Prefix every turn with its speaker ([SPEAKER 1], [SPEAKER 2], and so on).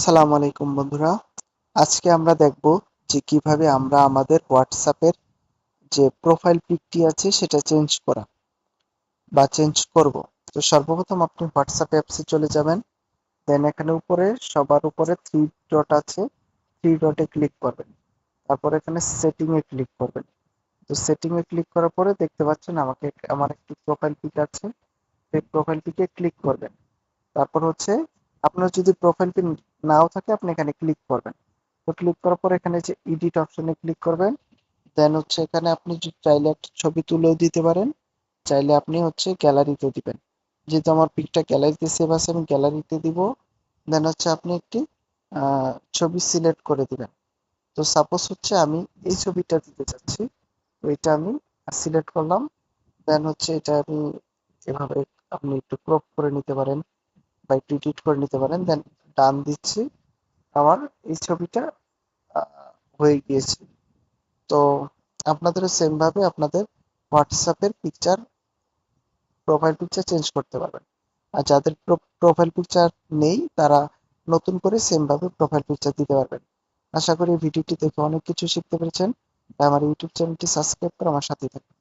[SPEAKER 1] আসসালামু আলাইকুম বন্ধুরা। আজকে আমরা দেখব যে কিভাবে আমরা আমাদের হোয়াটসঅ্যাপের যে প্রোফাইল পিকটি আছে সেটা চেঞ্জ করব। তো সর্বপ্রথম আপনি হোয়াটসঅ্যাপ অ্যাপসে চলে যাবেন। দেন এখানে উপরে সবার উপরে থ্রি ডট আছে, থ্রি ডটে ক্লিক করবেন। তারপর এখানে সেটিং এ ক্লিক করবেন। তো সেটিং এ ক্লিক করার পরে দেখতে পাচ্ছেন আমার একটি প্রোফাইল পিক আছে। সেই প্রোফাইল পিকে ক্লিক করবেন। তারপর হচ্ছে আপনার যদি প্রোফাইল পিক নাও থাকে আপনি এখানে ক্লিক করবেন। তো ক্লিক করার পর এখানে যে এডিট অপশনে ক্লিক করবেন। দেন হচ্ছে এখানে আপনি চাইলে একটা ছবি তুলেও দিতে পারেন, চাইলে আপনি হচ্ছে গ্যালারিতে দিবেন। যেহেতু আমার পিকটা গ্যালারিতে সেভ আছে আমি গ্যালারিতে দিব। দেন হচ্ছে আপনি একটি ছবি সিলেক্ট করে দিবেন। তো সাপোজ হচ্ছে আমি এই ছবিটা দিতে চাচ্ছি, তো এটা আমি সিলেক্ট করলাম। দেন হচ্ছে এটা আমি এভাবে আপনি একটু ক্রপ করে নিতে পারেন বা একটু এডিট করে নিতে পারেন। দেন ডান দিচ্ছি, আমার এই ছবিটা হয়ে গিয়েছে। তো আপনাদেরও সেম ভাবে আপনাদের হোয়াটসঅ্যাপের প্রোফাইল পিকচার চেঞ্জ করতে পারবেন। আর যাদের প্রোফাইল পিকচার নেই তারা নতুন করে সেম ভাবে প্রোফাইল পিকচার দিতে পারবেন। আশা করি ভিডিওটি দেখে অনেক কিছু শিখতে পেরেছেন। তাই আমার ইউটিউব চ্যানেলটি সাবস্ক্রাইব করে আমার সাথেই থাকুন।